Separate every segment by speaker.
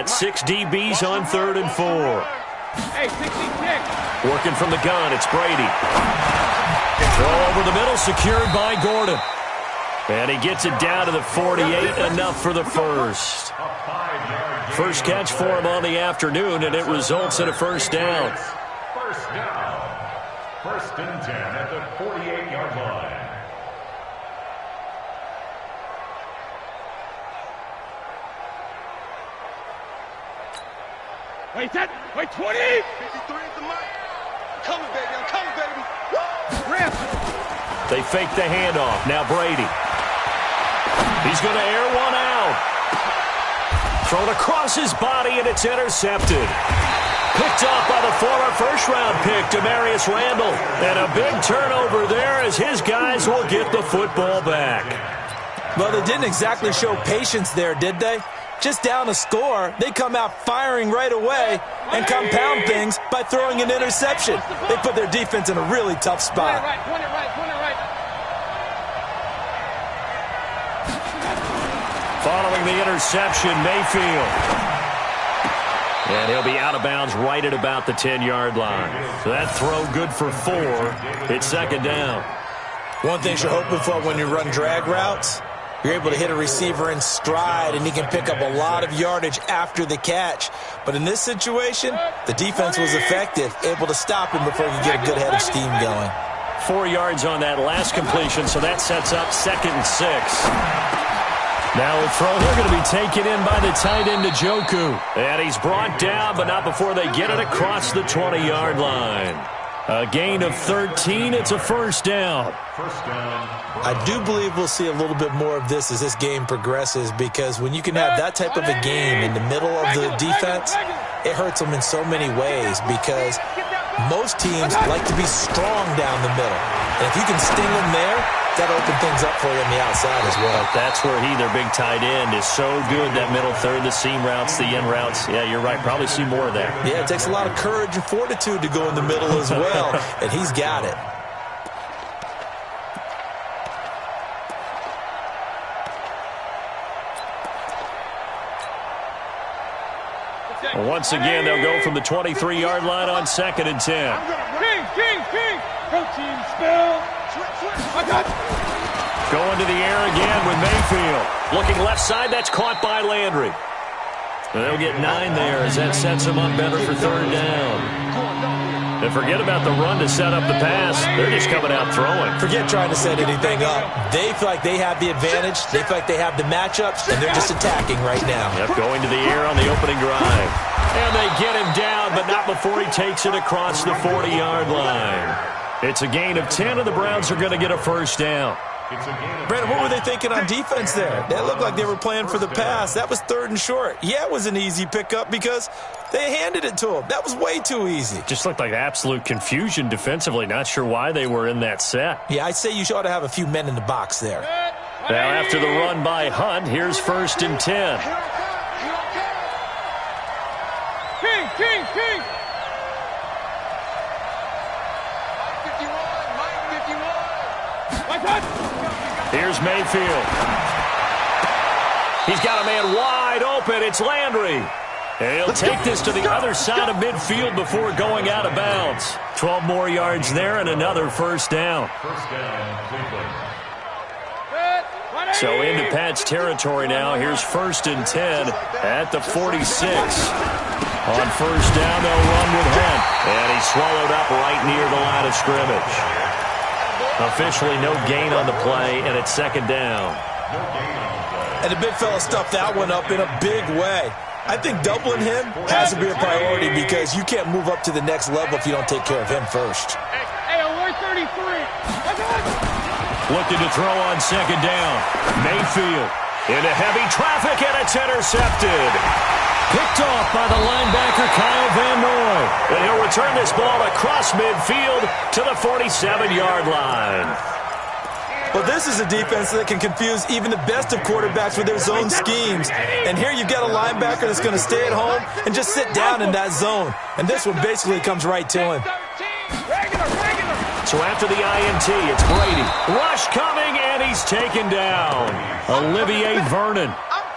Speaker 1: that. 6 DBs on 3rd and 4.
Speaker 2: Hey, 60 kick.
Speaker 1: Working from the gun, it's Brady. Throw over the middle, secured by Gordon. And he gets it down to the 48, enough for the first. First catch for him on the afternoon, and it results in a first down.
Speaker 3: First down. 1st and 10 at the 48-yard line.
Speaker 2: Wait, 20.
Speaker 4: 53 at the mic. Coming, baby. I'm coming, baby.
Speaker 2: Rip.
Speaker 1: They fake the handoff. Now Brady. He's going to air one out. Thrown across his body, and it's intercepted. Picked off by the former first-round pick, Demarius Randall. And a big turnover there as his guys will get the football back.
Speaker 5: Well, they didn't exactly show patience there, did they? Just down a score, they come out firing right away and compound things by throwing an interception. They put their defense in a really tough spot.
Speaker 2: Point it right.
Speaker 1: Following the interception, Mayfield. And he'll be out of bounds right at about the 10-yard line. So that throw good for 4. It's 2nd down.
Speaker 5: One thing you're hoping for when you run drag routes, you're able to hit a receiver in stride, and he can pick up a lot of yardage after the catch. But in this situation, the defense was effective, able to stop him before he could get a good head of steam going.
Speaker 1: 4 yards on that last completion, so that sets up 2nd and 6. Now a throw, they're going to be taken in by the tight end, Njoku. And he's brought down, but not before they get it across the 20-yard line. A gain of 13, it's a first down.
Speaker 5: I do believe we'll see a little bit more of this as this game progresses, because when you can have that type of a game in the middle of the defense, it hurts them in so many ways, because most teams like to be strong down the middle. And if you can sting them there, that'll open things up for you on the outside as well.
Speaker 1: That's where their big tight end, is so good, that middle third, the seam routes, the in routes. Yeah, you're right. Probably see more of that.
Speaker 5: Yeah, it takes a lot of courage and fortitude to go in the middle as well, and he's got it.
Speaker 1: Once again, they'll go from the 23-yard line on 2nd and 10.
Speaker 2: King. Go team, Spill.
Speaker 1: Going to the air again with Mayfield. Looking left side, that's caught by Landry. And they'll get 9 there as that sets them up better for 3rd down. And forget about the run to set up the pass. They're just coming out throwing.
Speaker 5: Forget trying to set anything up. They feel like they have the advantage. They feel like they have the matchups, and they're just attacking right now.
Speaker 1: Yep, going to the air on the opening drive. And they get him down, but not before he takes it across the 40-yard line. It's a gain of 10, and the Browns are going to get a first down.
Speaker 5: Brandon, what were they thinking on defense there? That looked like they were playing for the pass. That was 3rd and short. Yeah, it was an easy pickup because they handed it to him. That was way too easy.
Speaker 1: Just looked like absolute confusion defensively. Not sure why they were in that set.
Speaker 5: Yeah, I'd say you ought to have a few men in the box there.
Speaker 1: Now after the run by Hunt, here's 1st and 10.
Speaker 2: King.
Speaker 1: Here's Mayfield. He's got a man wide open. It's Landry. And he'll take this to the other side of midfield before going out of bounds. 12 more yards there and another first down. So into Pat's territory now. Here's 1st and 10 at the 46. On first down, they'll run with Hunt. And he's swallowed up right near the line of scrimmage. Officially no gain on the play, and it's 2nd down.
Speaker 5: And the big fella stuffed that one up in a big way. I think doubling him has to be a priority, because you can't move up to the next level if you don't take care of him first.
Speaker 2: Hey, alert 33.
Speaker 1: Looking to throw on 2nd down. Mayfield into heavy traffic, and it's intercepted. Picked off by the linebacker, Kyle Van Noy. And he'll return this ball across midfield to the 47-yard line.
Speaker 5: Well, this is a defense that can confuse even the best of quarterbacks with their zone schemes. And here you've got a linebacker that's going to stay at home and just sit down in that zone. And this one basically comes right to him.
Speaker 1: So after the INT, it's Brady. Rush coming, and he's taken down. Olivier Vernon.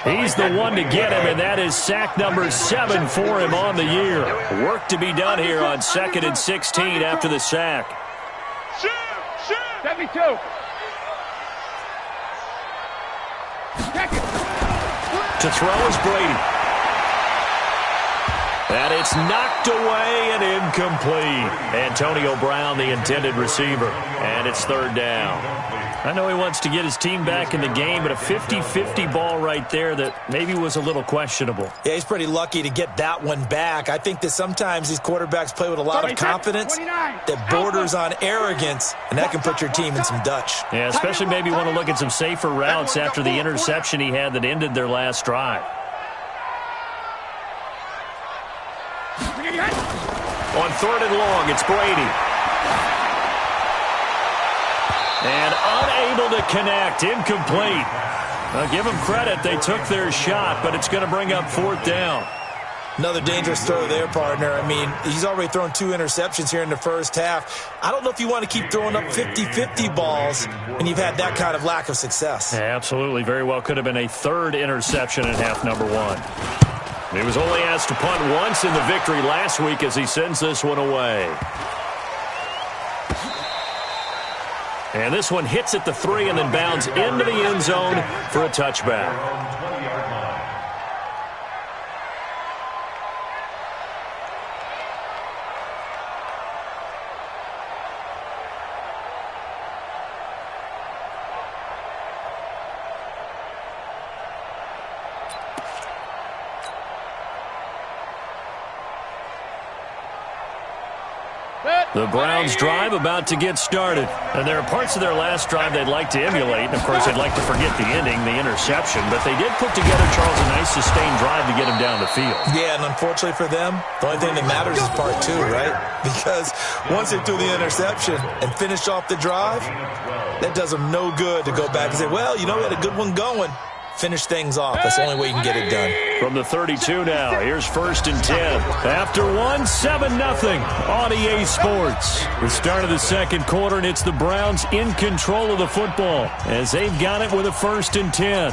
Speaker 1: He's the one to get him, and that is sack number 7 for him on the year. Work to be done here on 2nd and 16 after the sack.
Speaker 2: 72.
Speaker 1: To throw is Brady. And it's knocked away and incomplete. Antonio Brown, the intended receiver. And it's 3rd down. I know he wants to get his team back in the game, but a 50-50 ball right there that maybe was a little questionable.
Speaker 5: Yeah, he's pretty lucky to get that one back. I think that sometimes these quarterbacks play with a lot of confidence that borders on arrogance, and that can put your team in some Dutch.
Speaker 1: Yeah, especially maybe want to look at some safer routes after the interception he had that ended their last drive. On 3rd and long, it's Brady. And unable to connect, incomplete. Now, give them credit, they took their shot, but it's going to bring up 4th down.
Speaker 5: Another dangerous throw there, partner. I mean, he's already thrown 2 interceptions here in the first half. I don't know if you want to keep throwing up 50-50 balls when you've had that kind of lack of success.
Speaker 1: Yeah, absolutely. Very well could have been a 3rd interception in half number 1. He was only asked to punt once in the victory last week as he sends this one away. And this one hits at the 3 and then bounds into the end zone for a touchback. The Browns' drive about to get started. And there are parts of their last drive they'd like to emulate. And, of course, they'd like to forget the ending, the interception. But they did put together, Charles, a nice sustained drive to get him down the field.
Speaker 5: Yeah, and unfortunately for them, the only thing that matters is part 2, right? Because once they threw the interception and finished off the drive, that does them no good to go back and say, well, you know, we had a good one going. Finish things off. That's the only way you can get it done.
Speaker 1: From the 32 now, here's 1st and 10. After 1, 7-0 on EA Sports. The start of the 2nd quarter, and it's the Browns in control of the football as they've got it with a 1st and 10.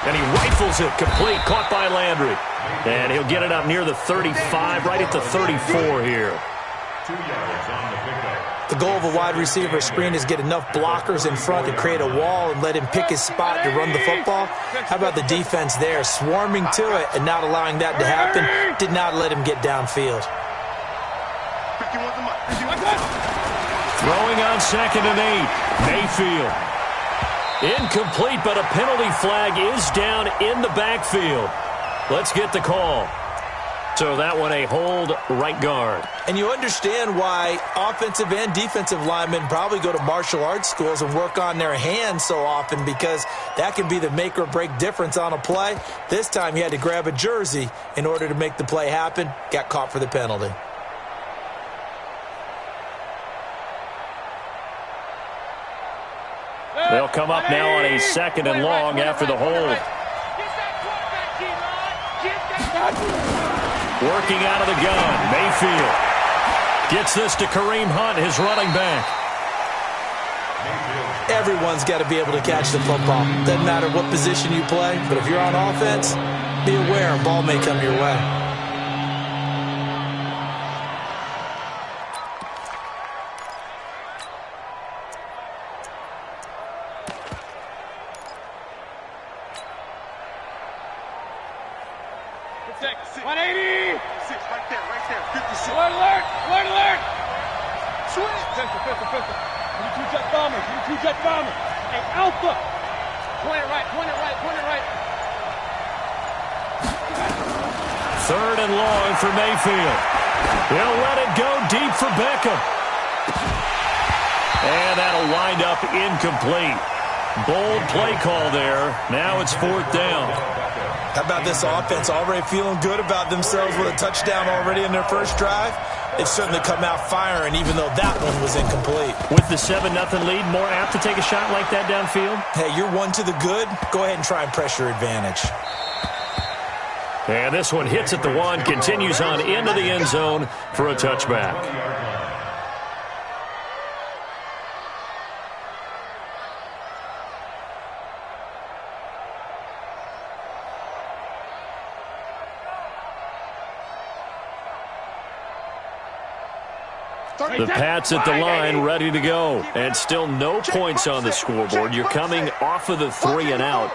Speaker 1: And he rifles it complete, caught by Landry. And he'll get it up near the 35, right at the 34 here.
Speaker 3: 2 yards on the pickup.
Speaker 5: The goal of a wide receiver screen is get enough blockers in front to create a wall and let him pick his spot to run the football. How about the defense there, swarming to it and not allowing that to happen? Did not let him get downfield.
Speaker 1: Throwing on 2nd and 8, Mayfield. Incomplete, but a penalty flag is down in the backfield. Let's get the call. So that one a hold, right guard.
Speaker 5: And you understand why offensive and defensive linemen probably go to martial arts schools and work on their hands so often, because that can be the make or break difference on a play. This time he had to grab a jersey in order to make the play happen. Got caught for the penalty.
Speaker 1: They'll come up now on a 2nd and long after the hold. Working out of the gun, Mayfield gets this to Kareem Hunt, his running back.
Speaker 5: Everyone's got to be able to catch the football. Doesn't matter what position you play, but if you're on offense, be aware a ball may come your way.
Speaker 1: Third and long for Mayfield. He'll let it go deep for Beckham. And that'll wind up incomplete. Bold play call there. Now it's 4th down.
Speaker 5: How about this offense already feeling good about themselves with a touchdown already in their first drive? They've certainly come out firing, even though that one was incomplete.
Speaker 1: With the 7-0 lead, more apt to take a shot like that downfield?
Speaker 5: Hey, you're one to the good. Go ahead and try and pressure advantage.
Speaker 1: And this one hits at the 1, continues on into the end zone for a touchback. The Pats at the line, ready to go. And still no points on the scoreboard. You're coming off of the 3 and out.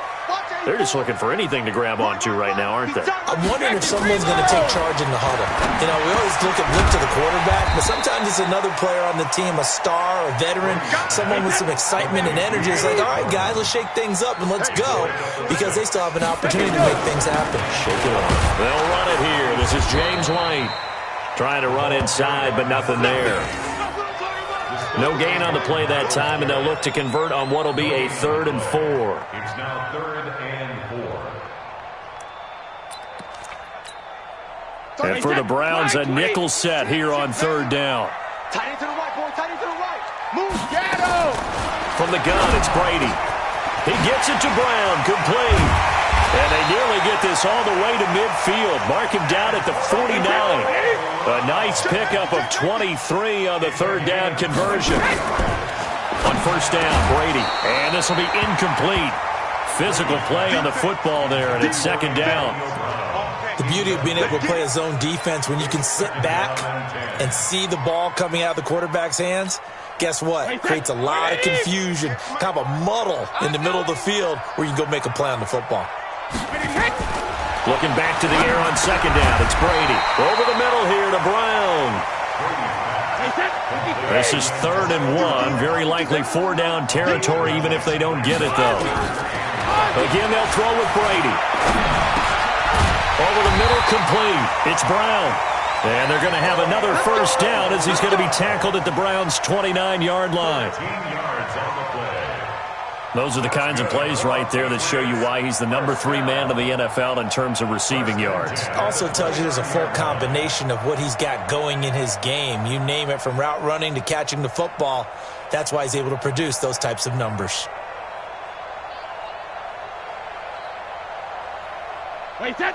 Speaker 1: They're just looking for anything to grab onto right now, aren't they?
Speaker 5: I'm wondering if someone's going to take charge in the huddle. You know, we always look to the quarterback, but sometimes it's another player on the team, a star, a veteran, someone with some excitement and energy. It's like, all right, guys, let's shake things up and let's go, because they still have an opportunity to make things happen. Shake it up.
Speaker 1: They'll run it here. This is James White trying to run inside, but nothing there. No gain on the play that time, and they'll look to convert on what will be a 3rd and 4.
Speaker 3: It's now 3rd and 4.
Speaker 1: And for the Browns, a nickel set here on 3rd down.
Speaker 4: Tight end to the right, boy. Tight end to the right. Move.
Speaker 1: From the gun, it's Brady. He gets it to Brown. Complete. And they nearly get this all the way to midfield. Mark him down at the 49. A nice pickup of 23 on the 3rd down conversion. On 1st down, Brady. And this will be incomplete. Physical play on the football there, and it's 2nd down.
Speaker 5: The beauty of being able to play a zone defense when you can sit back and see the ball coming out of the quarterback's hands, guess what? It creates a lot of confusion, kind of a muddle in the middle of the field where you can go make a play on the football.
Speaker 1: Looking back to the air on 2nd down. It's Brady. Over the middle here to Brown. This is 3rd and 1. Very likely 4-down territory, even if they don't get it, though. Again, they'll throw with Brady. Over the middle, complete. It's Brown. And they're going to have another 1st down as he's going to be tackled at the Browns' 29-yard line.
Speaker 3: 15 yards on the play.
Speaker 1: Those are the kinds of plays right there that show you why he's the number 3 man of the NFL in terms of receiving yards.
Speaker 5: Also tells you there's a full combination of what he's got going in his game. You name it, from route running to catching the football. That's why he's able to produce those types of numbers.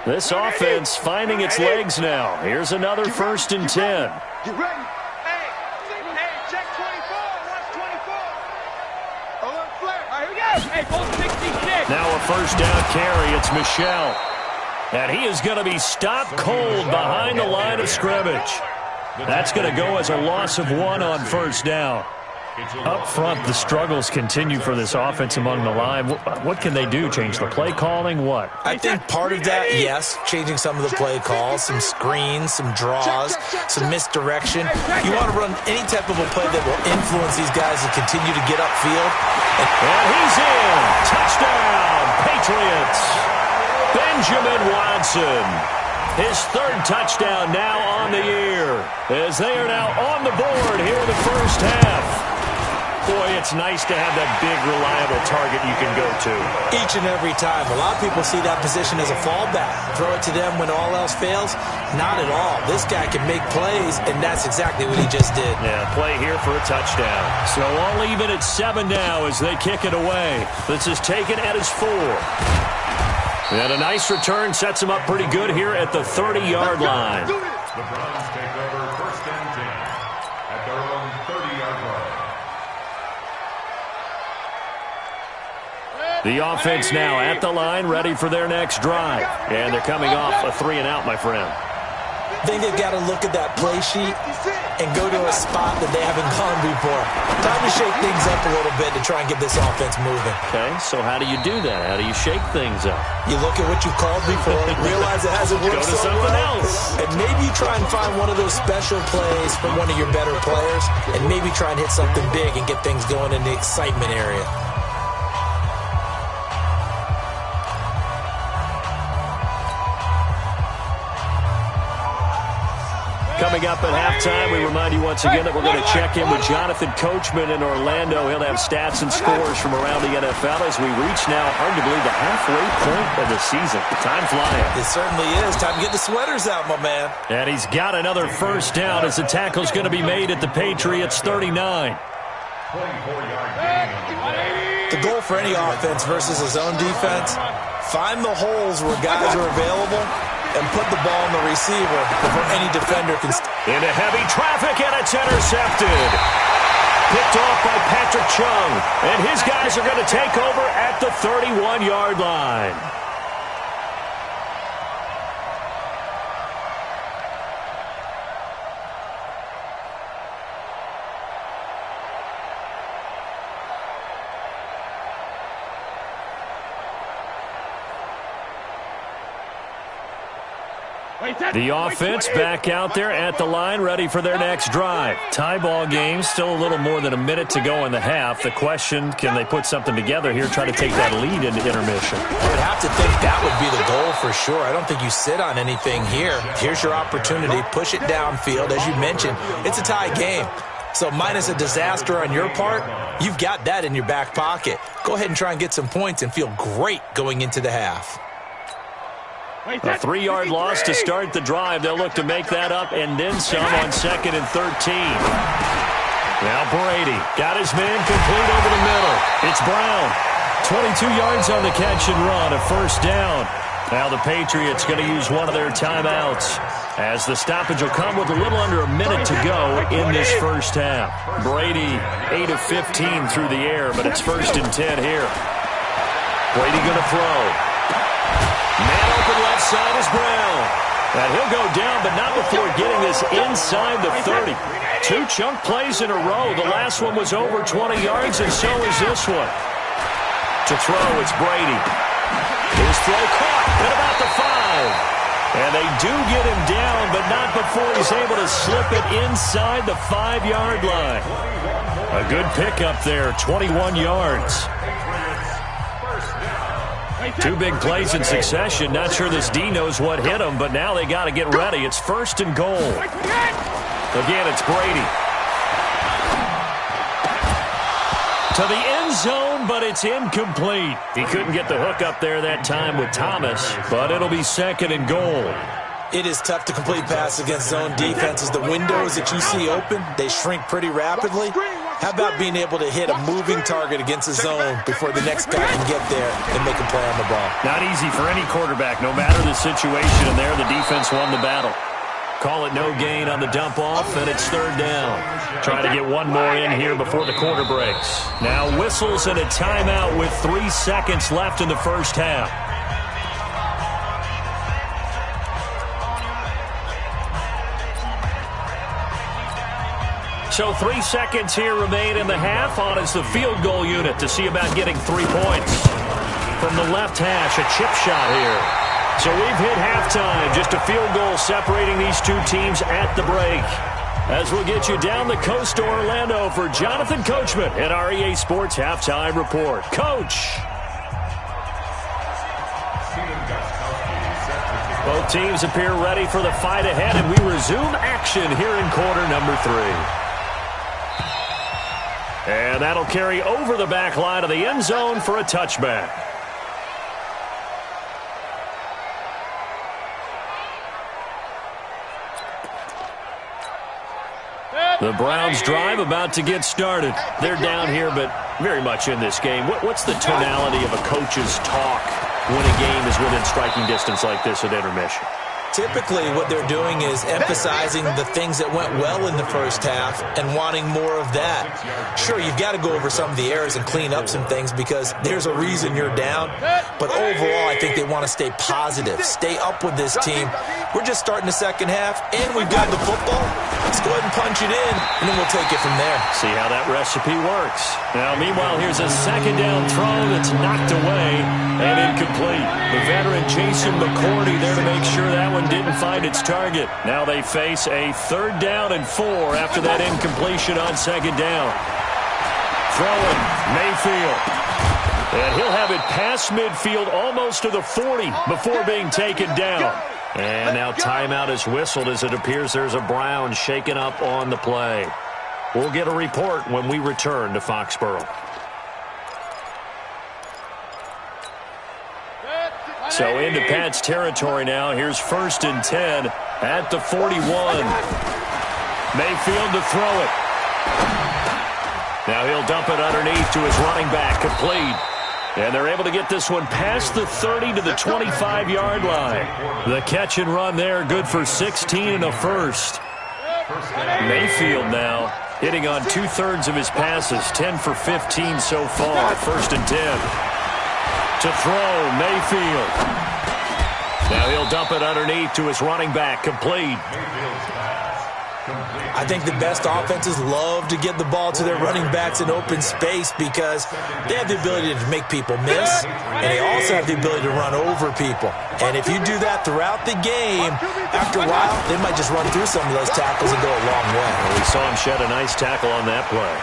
Speaker 1: This offense finding its legs now. Here's another 1st and 10.
Speaker 4: You ready? Hey, check 24. Watch 24. Alert flare. All right, here we go. Hey, goal 66.
Speaker 1: Now a 1st down carry. It's Michel. And he is going to be stopped cold behind the line of scrimmage. That's going to go as a loss of 1 on 1st down. Up front, the struggles continue for this offense among the line. What can they do? Change the play calling? What?
Speaker 5: I think part of that, yes, changing some of the play calls, some screens, some draws, some misdirection. You want to run any type of a play that will influence these guys to continue to get upfield.
Speaker 1: And he's in. Touchdown, Patriots. Benjamin Watson. His 3rd touchdown now on the year, as they are now on the board here in the 1st half. Boy, it's nice to have that big, reliable target you can go to.
Speaker 5: Each and every time. A lot of people see that position as a fallback. Throw it to them when all else fails. Not at all. This guy can make plays, and that's exactly what he just did.
Speaker 1: Yeah, play here for a touchdown. So all even at 7 now as they kick it away. This is taken at his 4. And a nice return sets him up pretty good here at the 30-yard line.
Speaker 3: The Browns take over 1st and 10 at their own 30-yard line.
Speaker 1: The offense now at the line, ready for their next drive. And they're coming off a 3 and out, my friend.
Speaker 5: I think they've got to look at that play sheet and go to a spot that they haven't gone before. Time to shake things up a little bit to try and get this offense moving.
Speaker 1: Okay, so how do you do that? How do you shake things up?
Speaker 5: You look at what you've called before, realize it hasn't worked
Speaker 1: Go to
Speaker 5: so
Speaker 1: something
Speaker 5: well,
Speaker 1: else.
Speaker 5: and maybe you try and find one of those special plays from one of your better players, and maybe try and hit something big and get things going in the excitement area.
Speaker 1: Coming up at halftime, we remind you once again that we're going to check in with Jonathan Coachman in Orlando. He'll have stats and scores from around the NFL as we reach now, hard to believe, the halfway point of the season. Time flying.
Speaker 5: It certainly is. Time to get the sweaters out, my man.
Speaker 1: And he's got another 1st down as the tackle's going to be made at the Patriots' 39.
Speaker 3: 24-yard gain on the play.
Speaker 5: The goal for any offense versus a zone defense, find the holes where guys are available and put the ball on the receiver before any defender can.
Speaker 1: Into heavy traffic, and it's intercepted. Picked off by Patrick Chung, and his guys are going to take over at the 31-yard line. The offense back out there at the line, ready for their next drive. Tie ball game, still a little more than a minute to go in the half. The question, can they put something together here, try to take that lead into intermission?
Speaker 5: I would have to think that would be the goal for sure. I don't think you sit on anything here. Here's your opportunity. Push it downfield. As you mentioned, it's a tie game. So minus a disaster on your part, you've got that in your back pocket. Go ahead and try and get some points and feel great going into the half.
Speaker 1: A 3-yard loss to start the drive. They'll look to make that up and then some on 2nd and 13. Now Brady got his man complete over the middle. It's Brown. 22 yards on the catch and run, a first down. Now the Patriots going to use one of their timeouts, as the stoppage will come with a little under a minute to go in this first half. Brady 8 of 15 through the air, but it's 1st and 10 here. Brady going to throw. Man open left side is Brown. And he'll go down, but not before getting this inside the 30. 2 chunk plays in a row. The last one was over 20 yards, and so is this one. To throw, it's Brady. His throw caught at about the 5. And they do get him down, but not before he's able to slip it inside the 5-yard line. A good pickup there, 21 yards. 2 big plays in succession. Not sure this D knows what hit him, but now they got to get ready. It's 1st and goal. Again, it's Brady. To the end zone, but it's incomplete. He couldn't get the hook up there that time with Thomas, but it'll be 2nd and goal.
Speaker 5: It is tough to complete passes against zone defenses. The windows that you see open, they shrink pretty rapidly. How about being able to hit a moving target against a zone before the next guy can get there and make a play on the ball?
Speaker 1: Not easy for any quarterback, no matter the situation, and there the defense won the battle. Call it no gain on the dump off, and it's 3rd down. Try to get one more in here before the quarter breaks. Now whistles and a timeout with 3 seconds left in the first half. So 3 seconds here remain in the half. On is the field goal unit to see about getting 3 points. From the left hash, a chip shot here. So we've hit halftime. Just a field goal separating these 2 teams at the break. As we'll get you down the coast to Orlando for Jonathan Coachman at our EA Sports Halftime Report. Coach. Both teams appear ready for the fight ahead, and we resume action here in quarter number 3. And that'll carry over the back line of the end zone for a touchback. The Browns drive about to get started. They're down here, but very much in this game. What's the tonality of a coach's talk when a game is within striking distance like this at intermission?
Speaker 5: Typically, what they're doing is emphasizing the things that went well in the first half and wanting more of that. Sure, you've got to go over some of the errors and clean up some things because there's a reason you're down. But overall, I think they want to stay positive, stay up with this team. We're just starting the second half, and we've got the football. Let's go ahead and punch it in, and then we'll take it from there.
Speaker 1: See how that recipe works. Now, meanwhile, here's a 2nd down throw that's knocked away and incomplete. The veteran Jason McCourty there to make sure that one didn't find its target. Now they face a 3rd down and 4 after that incompletion on 2nd down. Throwing Mayfield. And he'll have it past midfield almost to the 40 before being taken down. And now timeout is whistled as it appears there's a Brown shaken up on the play. We'll get a report when we return to Foxborough. So into Pat's territory now. Here's 1st and 10 at the 41. Mayfield to throw it. Now he'll dump it underneath to his running back, complete. And they're able to get this one past the 30 to the 25-yard line. The catch and run there, good for 16 and a first. Mayfield now hitting on 2/3 of his passes, 10 for 15 so far. 1st and 10. To throw, Mayfield. Now he'll dump it underneath to his running back, complete.
Speaker 5: I think the best offenses love to get the ball to their running backs in open space because they have the ability to make people miss, and they also have the ability to run over people. And if you do that throughout the game, after a while, they might just run through some of those tackles and go a long way.
Speaker 1: Well, we saw him shed a nice tackle on that play.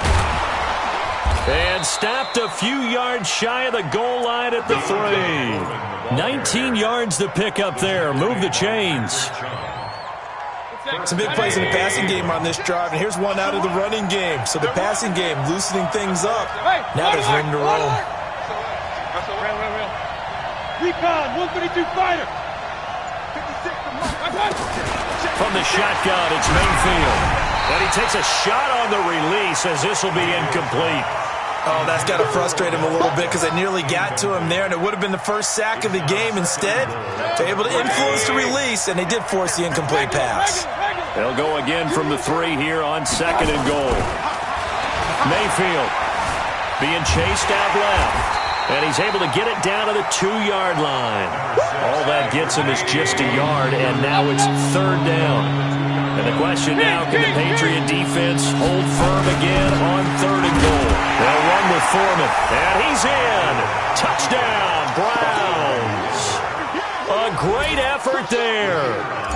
Speaker 1: And stopped a few yards shy of the goal line at the 3. 19 yards to pick up there. Move the chains.
Speaker 5: Some big plays in the passing game on this drive, and here's one out of the running game. So the passing game loosening things up. Now there's room to roam.
Speaker 2: Recon, 132 fighter.
Speaker 1: From the shotgun, it's Mayfield. And he takes a shot on the release as this will be incomplete.
Speaker 5: Oh, that's got to frustrate him a little bit because they nearly got to him there, and it would have been the first sack of the game. Instead, they're able to influence the release, and they did force the incomplete pass.
Speaker 1: They'll go again from the 3 here on 2nd and goal. Mayfield being chased out left, and he's able to get it down to the 2-yard line. All that gets him is just a yard, and now it's 3rd down. And the question now, can the Patriot defense hold firm again on 3rd and goal? They'll run with Foreman, and he's in. Touchdown, Browns. A great effort there.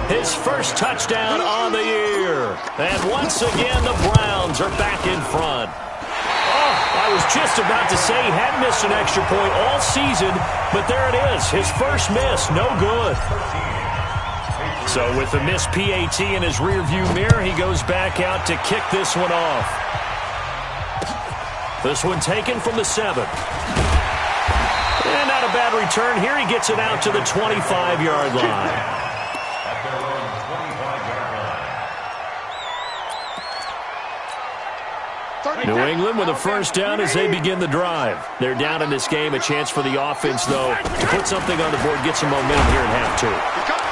Speaker 1: His first touchdown on the year. And once again, the Browns are back in front. Oh, I was just about to say he hadn't missed an extra point all season, but there it is. His first miss, no good. So with the missed PAT in his rearview mirror, he goes back out to kick this one off. This one taken from the 7. And not a bad return. Here he gets it out to the 25-yard line. New England with a first down as they begin the drive. They're down in this game. A chance for the offense, though, to put something on the board, get some momentum here in half 2.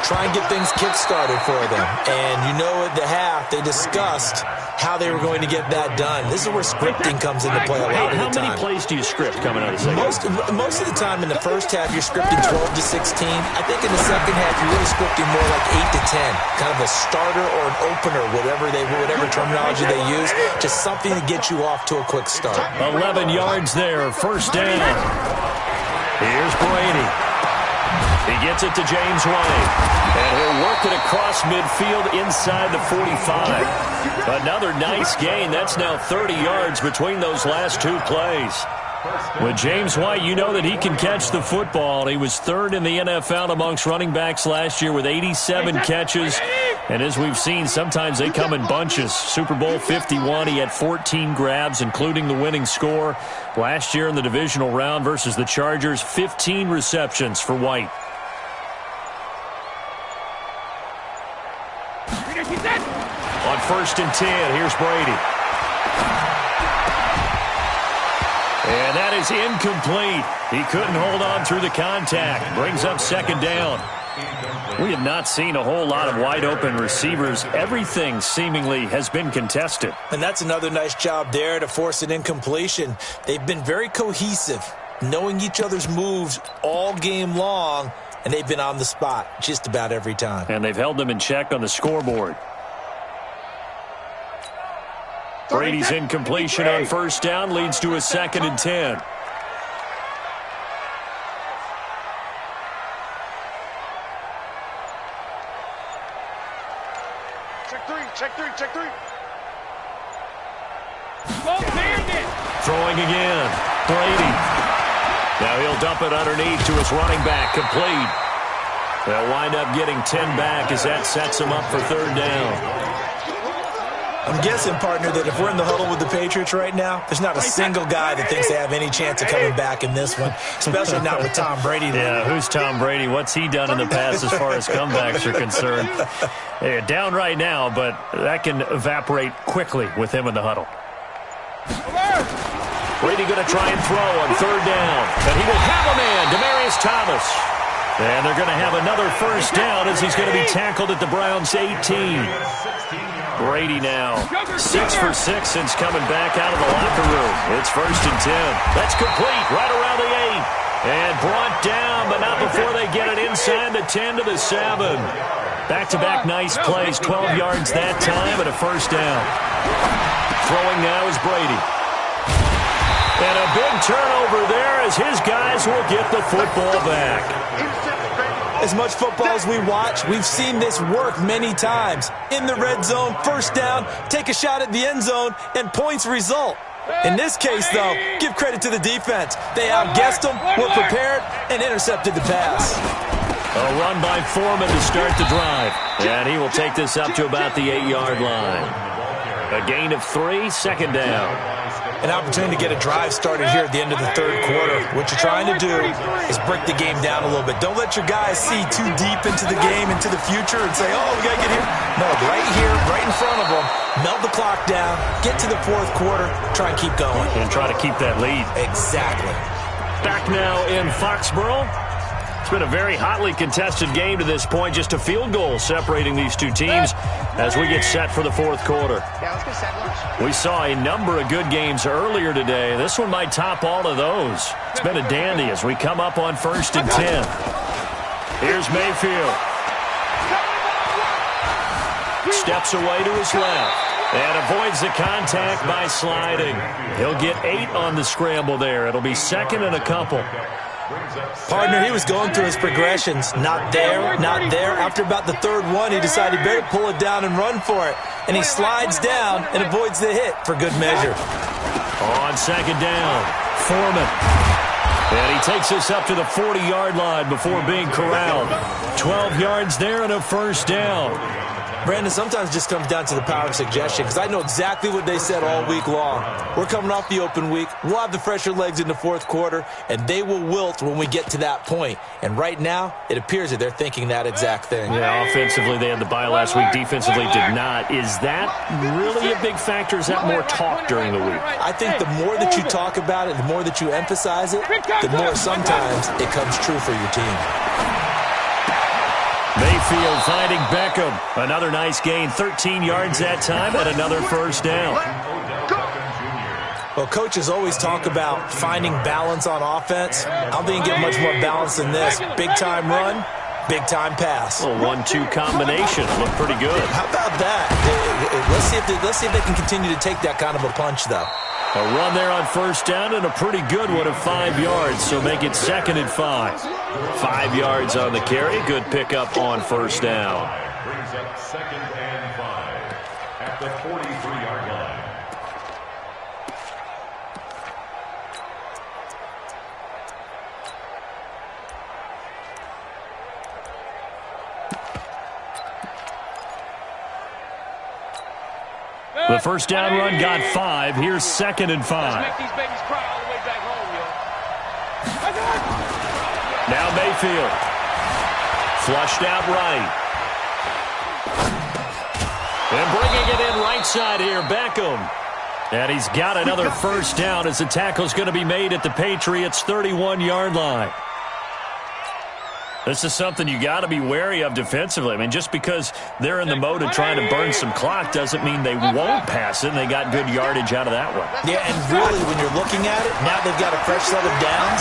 Speaker 5: Try and get things kick-started for them. And you know at the half, they discussed how they were going to get that done. This is where scripting comes into play a lot of the time.
Speaker 1: How many plays do you script coming out of the second?
Speaker 5: Most of the time in the first half, you're scripting 12 to 16. I think in the second half, you're really scripting more like 8 to 10. Kind of a starter or an opener, whatever terminology they use. Just something to get you off to a quick start.
Speaker 1: 11 yards there, first down. Here's Brady. He gets it to James White, and he'll work it across midfield inside the 45. Another nice gain. That's now 30 yards between those last 2 plays. With James White, you know that he can catch the football. He was 3rd in the NFL amongst running backs last year with 87 catches. And as we've seen, sometimes they come in bunches. Super Bowl 51, he had 14 grabs, including the winning score. Last year in the divisional round versus the Chargers, 15 receptions for White. On 1st and 10, here's Brady. And that is incomplete. He couldn't hold on through the contact. Brings up 2nd down. We have not seen a whole lot of wide-open receivers. Everything seemingly has been contested.
Speaker 5: And that's another nice job there to force an incompletion. They've been very cohesive, knowing each other's moves all game long, and they've been on the spot just about every time.
Speaker 1: And they've held them in check on the scoreboard. Brady's incompletion on 1st down leads to a 2nd and 10.
Speaker 4: Check three.
Speaker 1: Throwing again. Brady. Now he'll dump it underneath to his running back, complete. They'll wind up getting 10 back as that sets him up for 3rd down.
Speaker 5: I'm guessing, partner, that if we're in the huddle with the Patriots right now, there's not a single guy that thinks they have any chance of coming back in this one, especially not with Tom Brady.
Speaker 1: Yeah, who's Tom Brady? What's he done in the past as far as comebacks are concerned? They're down right now, but that can evaporate quickly with him in the huddle. Brady going to try and throw on third down. And he will have a man, Demaryius Thomas. And they're going to have another first down as he's going to be tackled at the Browns' 18. Brady now 6 for 6 since coming back out of the locker room. It's 1st and 10. That's complete right around the 8. And brought down, but not before they get it inside the 10 to the 7. Back-to-back nice plays, 12 yards that time and a first down. Throwing now is Brady. And a big turnover there as his guys will get the football back.
Speaker 5: As much football as we watch, we've seen this work many times. In the red zone, first down, take a shot at the end zone, and points result. In this case, though, give credit to the defense. They outguessed them, were prepared, and intercepted the pass.
Speaker 1: A run by Foreman to start the drive. And he will take this up to about the 8-yard line. A gain of 3, second down.
Speaker 5: An opportunity to get a drive started here at the end of the third quarter. What you're trying to do is break the game down a little bit. Don't let your guys see too deep into the game, into the future, and say, oh, we got to get here. No, right here, right in front of them. Melt the clock down, get to the fourth quarter, try and keep going.
Speaker 1: And try to keep that lead.
Speaker 5: Exactly.
Speaker 1: Back now in Foxborough. It's been a very hotly contested game to this point. Just a field goal separating these two teams as we get set for the fourth quarter. We saw a number of good games earlier today. This one might top all of those. It's been a dandy as we come up on 1st and 10. Here's Mayfield. Steps away to his left and avoids the contact by sliding. He'll get 8 on the scramble there. It'll be 2nd and a couple.
Speaker 5: Partner, he was going through his progressions. Not there, not there. After about the third one, he decided better pull it down and run for it. And he slides down and avoids the hit for good measure.
Speaker 1: On 2nd down, Foreman. And he takes us up to the 40-yard line before being corralled. 12 yards there and a first down.
Speaker 5: Brandon, sometimes it just comes down to the power of suggestion, because I know exactly what they said all week long. We're coming off the open week. We'll have the fresher legs in the fourth quarter, and they will wilt when we get to that point. And right now, it appears that they're thinking that exact thing.
Speaker 1: Yeah, offensively, they had the bye last week. Defensively, did not. Is that really a big factor? Is that more talk during the week?
Speaker 5: I think the more that you talk about it, the more that you emphasize it, the more sometimes it comes true for your team.
Speaker 1: Mayfield finding Beckham. Another nice gain, 13 yards that time, and another first down.
Speaker 5: Well, coaches always talk about finding balance on offense. I don't think you get much more balance than this. Big-time run, big-time pass.
Speaker 1: A 1-2 combination. Looked pretty good.
Speaker 5: How about that? Let's see if they can continue to take that kind of a punch, though.
Speaker 1: A run there on first down and a pretty good one of 5 yards, so make it 2nd and 5. 5 yards on the carry. Good pickup on first down.
Speaker 3: Brings up 2nd and 5 at the 43-yard line.
Speaker 1: The first down run got 5. Here's 2nd and 5.
Speaker 4: Make these babies cry all the way back home, yo.
Speaker 1: Now Mayfield. Flushed out right. And bringing it in right side here, Beckham. And he's got another first down as the tackle's going to be made at the Patriots' 31-yard line. This is something you got to be wary of defensively. I mean, just because they're in the mode of trying to burn some clock doesn't mean they won't pass it, and they got good yardage out of that one.
Speaker 5: Yeah, and really, when you're looking at it, now they've got a fresh set of downs.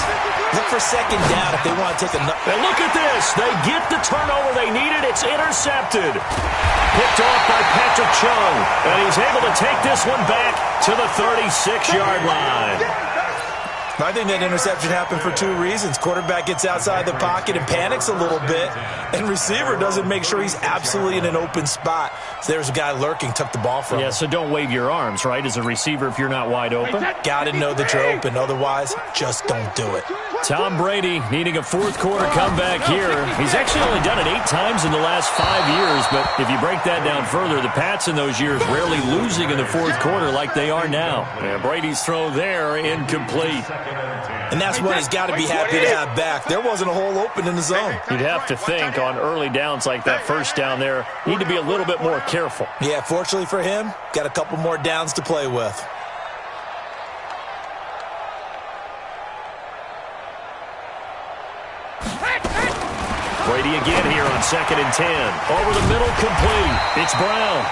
Speaker 5: Look for 2nd down if they want to take another.
Speaker 1: And look at this. They get the turnover they needed. It's intercepted. Picked off by Patrick Chung, and he's able to take this one back to the 36-yard line.
Speaker 5: I think that interception happened for 2 reasons. Quarterback gets outside the pocket and panics a little bit, and receiver doesn't make sure he's absolutely in an open spot. So there's a guy lurking, took the ball from him.
Speaker 1: Yeah, so don't wave your arms, right, as a receiver if you're not wide open.
Speaker 5: Got to know that you're open. Otherwise, just don't do it.
Speaker 1: Tom Brady needing a fourth quarter comeback here. He's actually only done it 8 times in the last 5 years, but if you break that down further, the Pats in those years rarely losing in the fourth quarter like they are now. And Brady's throw there incomplete.
Speaker 5: And that's what he's got to be happy to have back. There wasn't a hole open in the zone.
Speaker 1: You'd have to think on early downs like that first down there, need to be a little bit more careful.
Speaker 5: Yeah, fortunately for him, got a couple more downs to play with.
Speaker 1: Brady again here on 2nd and 10. Over the middle, complete. It's Brown.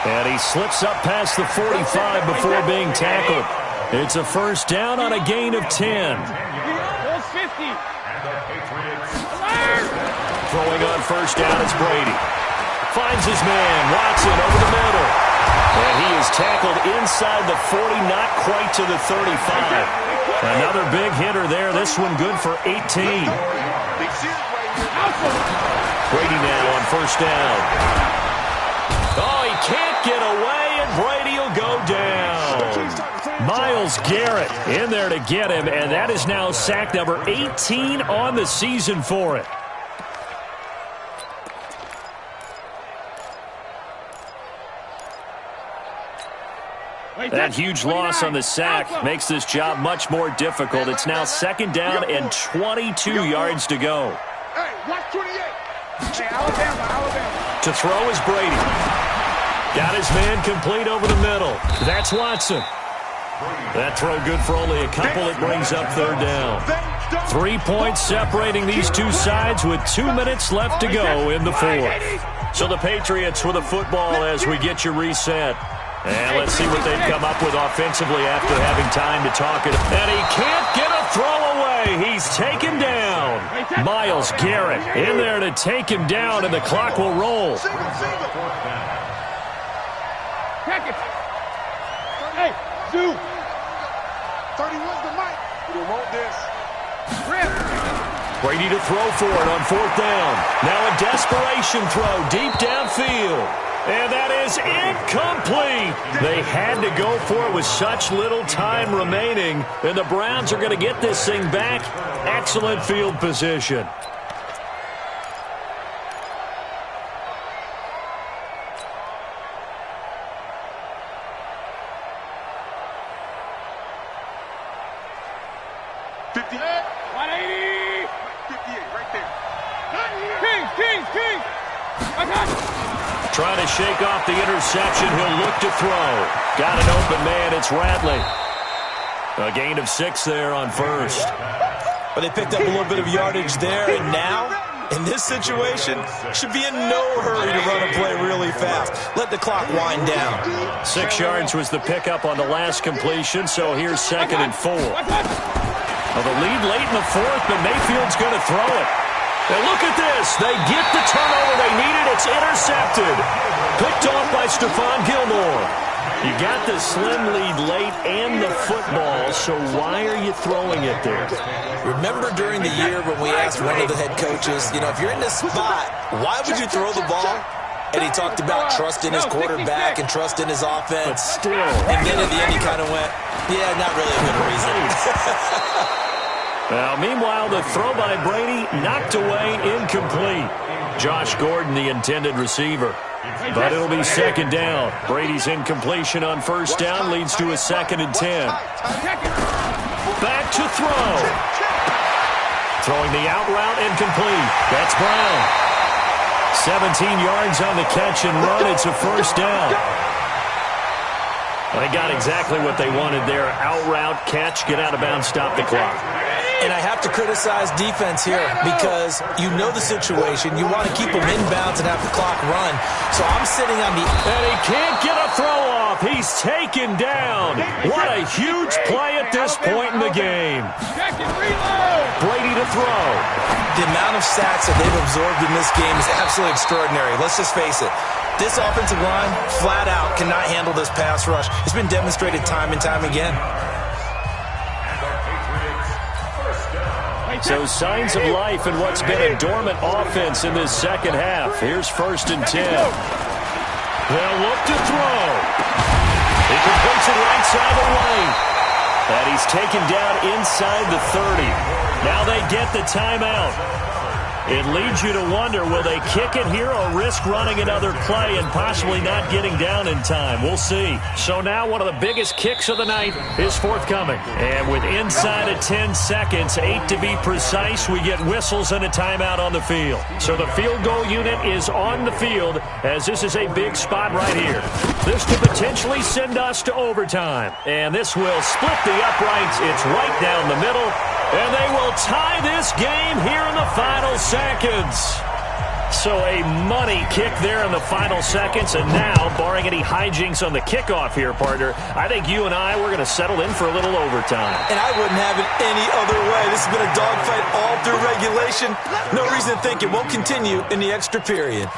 Speaker 1: And he slips up past the 45 before being tackled. It's a first down on a gain of 10. Throwing on first down, it's Brady. Finds his man, Watson, over the middle. And he is tackled inside the 40, not quite to the 35. Another big hitter there. This one good for 18. Brady now on first down. Oh, he can't get away, and Brady will go down. Myles Garrett in there to get him, and that is now sack number 18 on the season for it. That huge loss on the sack makes this job much more difficult. It's now 2nd down and 22 yards to go.
Speaker 4: Hey, watch 28. Hey, Alabama.
Speaker 1: To throw is Brady. Got his man complete over the middle. That's Watson. That throw good for only a couple. It brings up 3rd down. 3 points separating these two sides with 2 minutes left to go in the 4th. So the Patriots with a football as we get you reset. And let's see what they've come up with offensively after having time to talk it. And he can't get a throw away. He's taken down. Myles Garrett in there to take him down, and the clock will roll.
Speaker 2: Hey, Zoo.
Speaker 4: 31's the mic. We want this.
Speaker 1: Brady to throw for it on 4th down. Now a desperation throw deep downfield. And that is incomplete. They had to go for it with such little time remaining. And the Browns are going to get this thing back. Excellent field position. Trying to shake off the interception. He'll look to throw. Got an open man. It's Radley. A gain of 6 there on first.
Speaker 5: But they picked up a little bit of yardage there, and now, in this situation, should be in no hurry to run a play really fast. Let the clock wind down.
Speaker 1: 6 yards was the pickup on the last completion, so here's 2nd and 4. Well, the lead late in the 4th, but Mayfield's going to throw it. And look at this. They get the turnover they needed. It's intercepted. Picked off by Stephon Gilmore. You got the slim lead late and the football, so why are you throwing it there?
Speaker 5: Remember during the year when we asked one of the head coaches, you know, if you're in this spot, why would you throw the ball? And he talked about trust in his quarterback and trust in his offense.
Speaker 1: But still.
Speaker 5: And then at the end he kind of went, yeah, not really a good reason.
Speaker 1: Well, meanwhile, the throw by Brady knocked away, incomplete. Josh Gordon, the intended receiver. But it'll be 2nd down. Brady's incompletion on first down leads to a 2nd and 10. Back to throw. Throwing the out route, incomplete. That's Brown. 17 yards on the catch and run. It's a first down. They got exactly what they wanted there. Out route, catch, get out of bounds, stop the clock.
Speaker 5: And I have to criticize defense here because you know the situation. You want to keep them inbounds and have the clock run. So I'm sitting on the...
Speaker 1: And he can't get a throw off. He's taken down. What a huge play at this point in the game. Brady to throw.
Speaker 5: The amount of sacks that they've absorbed in this game is absolutely extraordinary. Let's just face it. This offensive line, flat out, cannot handle this pass rush. It's been demonstrated time and time again.
Speaker 1: So signs of life in what's been a dormant offense in this second half. Here's 1st and 10. They'll look to throw. He completes it right side of the lane. And he's taken down inside the 30. Now they get the timeout. It leads you to wonder, will they kick it here or risk running another play and possibly not getting down in time? We'll see. So now one of the biggest kicks of the night is forthcoming. And with inside of 10 seconds, 8 to be precise, we get whistles and a timeout on the field. So the field goal unit is on the field as this is a big spot right here. This could potentially send us to overtime. And this will split the uprights. It's right down the middle. And they will tie this game here in the final seconds. So a money kick there in the final seconds, and now, barring any hijinks on the kickoff here, partner, I think you and we're going to settle in for a little overtime.
Speaker 5: And I wouldn't have it any other way. This has been a dogfight all through regulation. No reason to think it won't continue in the extra period.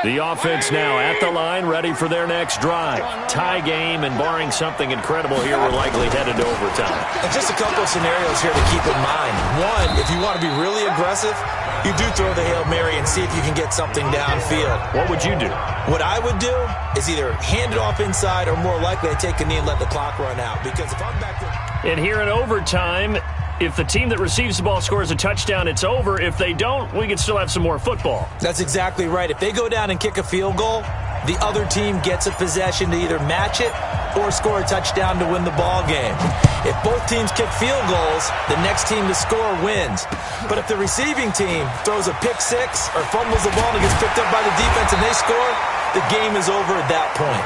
Speaker 1: The offense now at the line, ready for their next drive. Tie game, and barring something incredible here, we're likely headed to overtime.
Speaker 5: And just a couple of scenarios here to keep in mind. One, if you want to be really aggressive, you do throw the Hail Mary and see if you can get something downfield.
Speaker 1: What would you do?
Speaker 5: What I would do is either hand it off inside or more likely I take a knee and let the clock run out. Because if I'm back there...
Speaker 1: And here in overtime, if the team that receives the ball scores a touchdown, it's over. If they don't, we can still have some more football.
Speaker 5: That's exactly right. If they go down and kick a field goal, the other team gets a possession to either match it or score a touchdown to win the ball game. If both teams kick field goals, the next team to score wins. But if the receiving team throws a pick six or fumbles the ball and gets picked up by the defense and they score, the game is over at that point.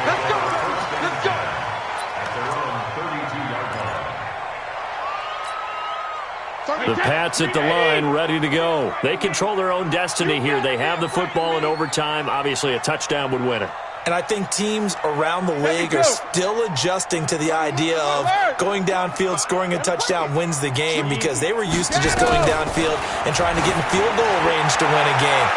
Speaker 4: Let's go. Let's go.
Speaker 1: The Pats at the line, ready to go. They control their own destiny here. They have the football in overtime. Obviously, a touchdown would win it.
Speaker 5: And I think teams around the league are still adjusting to the idea of going downfield, scoring a touchdown wins the game, because they were used to just going downfield and trying to get in field goal range to win a game.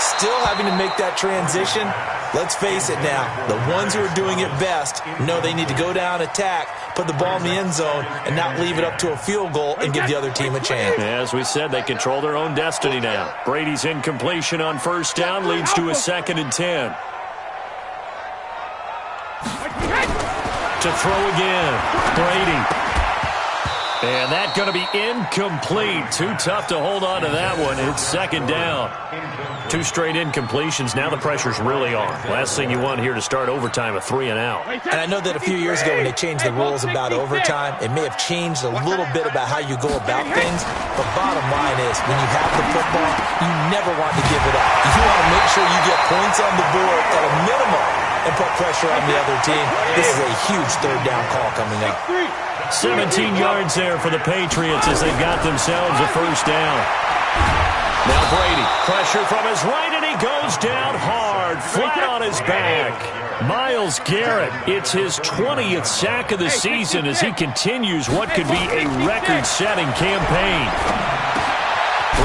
Speaker 5: Still having to make that transition. Let's face it now, the ones who are doing it best know they need to go down, attack, put the ball in the end zone, and not leave it up to a field goal and give the other team a chance.
Speaker 1: As we said, they control their own destiny now. Brady's incompletion on first down leads to a 2nd and 10. To throw again, Brady. And that's going to be incomplete. Too tough to hold on to that one. It's 2nd down. 2 straight incompletions. Now the pressure's really on. Last thing you want here to start overtime, a 3 and out.
Speaker 5: And I know that a few years ago when they changed the rules about overtime, it may have changed a little bit about how you go about things. But bottom line is, when you have the football, you never want to give it up. You want to make sure you get points on the board at a minimum and put pressure on the other team. This is a huge 3rd down call coming up.
Speaker 1: 17 yards there for the Patriots as they've got themselves a 1st down. Now Brady, pressure from his right, and he goes down hard, flat on his back. Myles Garrett, it's his 20th sack of the season as he continues what could be a record-setting campaign.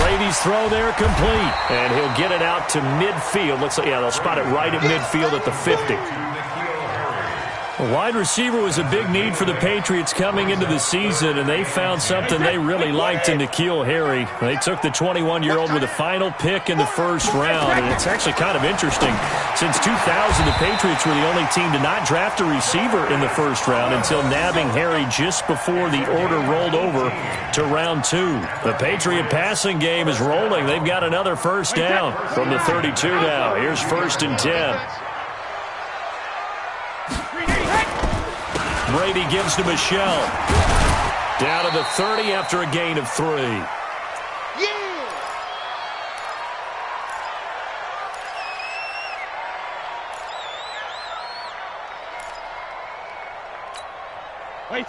Speaker 1: Brady's throw there complete, and he'll get it out to midfield. Looks like, yeah, they'll spot it right at midfield at the 50. A wide receiver was a big need for the Patriots coming into the season, and they found something they really liked in N'Keal Harry. They took the 21-year-old with a final pick in the 1st round, and it's actually kind of interesting. Since 2000, the Patriots were the only team to not draft a receiver in the 1st round until nabbing Harry just before the order rolled over to round 2. The Patriot passing game is rolling. They've got another 1st down from the 32 now. Here's 1st and 10. Brady gives to Michelle. Down to the 30 after a gain of 3.
Speaker 4: Yeah.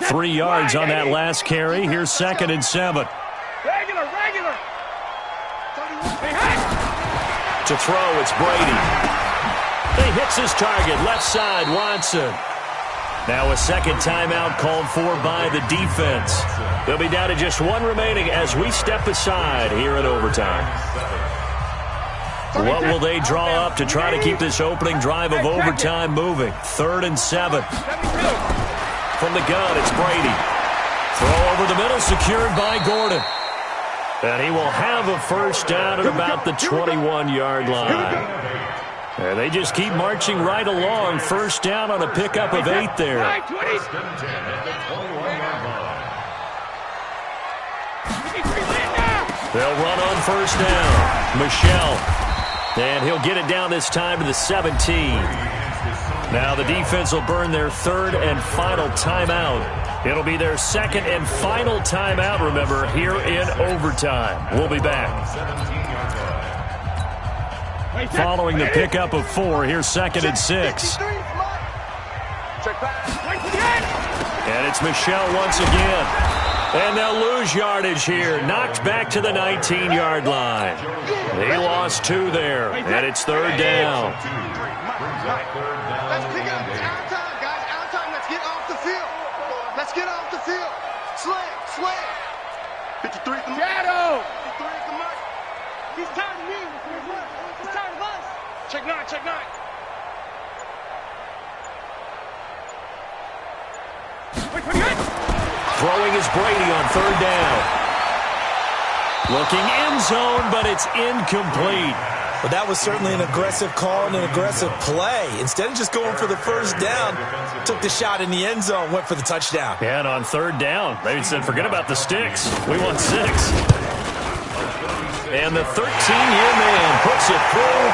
Speaker 1: 3 yards on that last carry. Here's 2nd and 7.
Speaker 4: Regular.
Speaker 1: To throw, it's Brady. He hits his target, left side, Watson. Now a 2nd timeout called for by the defense. They'll be down to just 1 remaining as we step aside here in overtime. What will they draw up to try to keep this opening drive of overtime moving? 3rd and 7. From the gun, it's Brady. Throw over the middle, secured by Gordon. And he will have a 1st down at about the 21-yard line. And they just keep marching right along. 1st down on a pickup of 8 there.
Speaker 3: 1st and 10 at the 21-yard line.
Speaker 1: They'll run on 1st down. Michelle. And he'll get it down this time to the 17. Now the defense will burn their 3rd and final timeout. It'll be their 2nd and final timeout, remember, here in overtime. We'll be back. Following the pickup of 4, here's 2nd and 6. And it's Michelle once again. And they'll lose yardage here. Knocked back to the 19-yard line. He lost 2 there, and it's 3rd down.
Speaker 4: Let's pick up. It's our time, guys. Our time. Let's get off the field. Let's get off the field. Slam. 53 at the
Speaker 2: Shadow.
Speaker 4: 53 at the mark.
Speaker 6: He's tired of me. He's tired of us.
Speaker 4: Check 9.
Speaker 1: Throwing is Brady on 3rd down. Looking end zone, but it's incomplete.
Speaker 5: But that was certainly an aggressive call and an aggressive play. Instead of just going for the 1st down, took the shot in the end zone, went for the touchdown.
Speaker 1: And on 3rd down, they said, forget about the sticks. We want 6. And the 13-year man puts it through,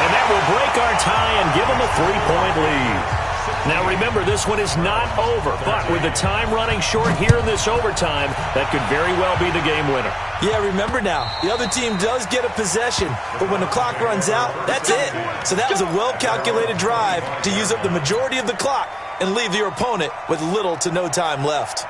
Speaker 1: and that will break our tie and give them a 3-point lead. Now remember, this one is not over, but with the time running short here in this overtime, that could very well be the game winner.
Speaker 5: Yeah, remember now, the other team does get a possession, but when the clock runs out, that's it. So that was a well-calculated drive to use up the majority of the clock and leave your opponent with little to no time left.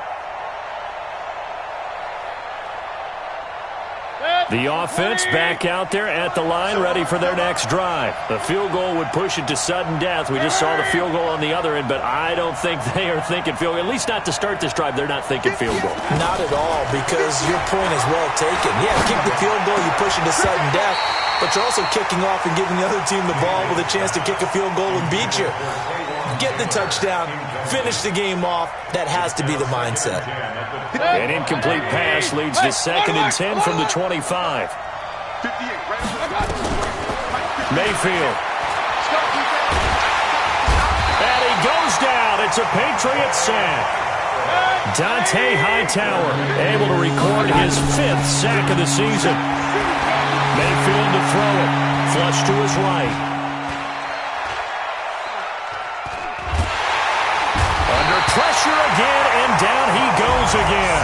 Speaker 1: The offense back out there at the line, ready for their next drive. The field goal would push it to sudden death. We just saw the field goal on the other end, but I don't think they are thinking field goal. At least not to start this drive, they're not thinking field goal.
Speaker 5: Not at all, because your point is well taken. Yeah, kick the field goal, you push it to sudden death, but you're also kicking off and giving the other team the ball with a chance to kick a field goal and beat you. Get the touchdown, finish the game off. That has to be the mindset.
Speaker 1: An incomplete pass leads to 2nd and 10 from the 25. Mayfield. And he goes down. It's a Patriot sack. Dante Hightower able to record his 5th sack of the season. Mayfield to throw it. Flush to his right. Pressure again, and down he goes again.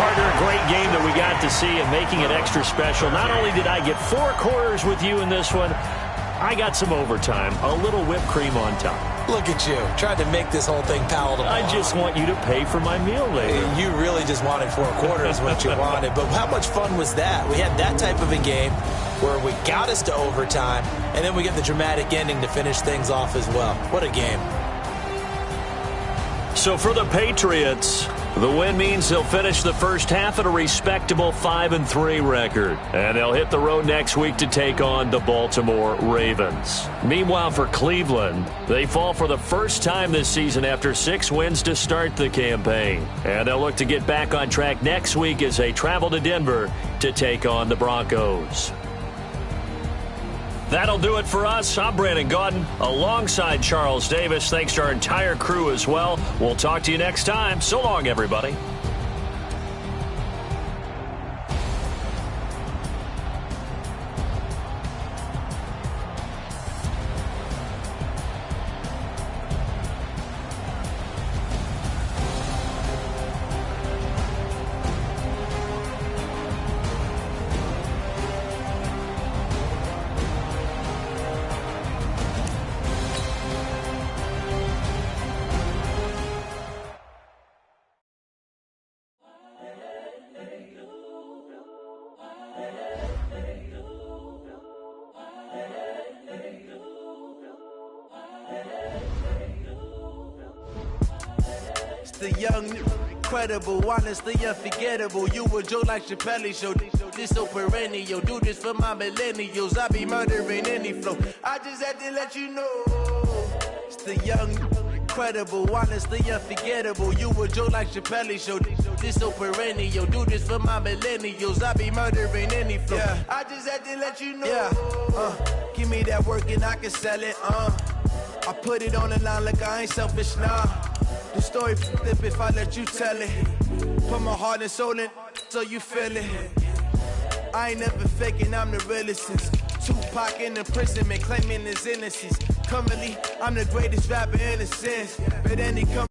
Speaker 1: Partner, a great game that we got to see and making it extra special. Not only did I get 4 quarters with you in this one, I got some overtime, a little whipped cream on top.
Speaker 5: Look at you, trying to make this whole thing palatable.
Speaker 1: I just want you to pay for my meal later.
Speaker 5: You really just wanted 4 quarters what you wanted, but how much fun was that? We had that type of a game where we got us to overtime, and then we get the dramatic ending to finish things off as well. What a game.
Speaker 1: So for the Patriots, the win means they'll finish the first half at a respectable 5-3 record. And they'll hit the road next week to take on the Baltimore Ravens. Meanwhile, for Cleveland, they fall for the first time this season after 6 wins to start the campaign. And they'll look to get back on track next week as they travel to Denver to take on the Broncos. That'll do it for us. I'm Brandon Gaudin alongside Charles Davis. Thanks to our entire crew as well. We'll talk to you next time. So long, everybody.
Speaker 7: The young, incredible, honestly unforgettable. You a joke like Chappelle Show. This so perennial. Do this for my millennials. I be murdering any flow. I just had to let you know. It's the young, incredible, honestly unforgettable. You a joke like Chappelle Show. This so perennial. Do this for my millennials. I be murdering any flow. Yeah. I just had to let you know. Yeah. Give me that work and I can sell it. I put it on the line like I ain't selfish, nah. The story flip if I let you tell it. Put my heart and soul in so you feel it. I ain't never faking, I'm the realest since Tupac in imprisonment, claiming his innocence. Currently, I'm the greatest rapper in a sense. But then he come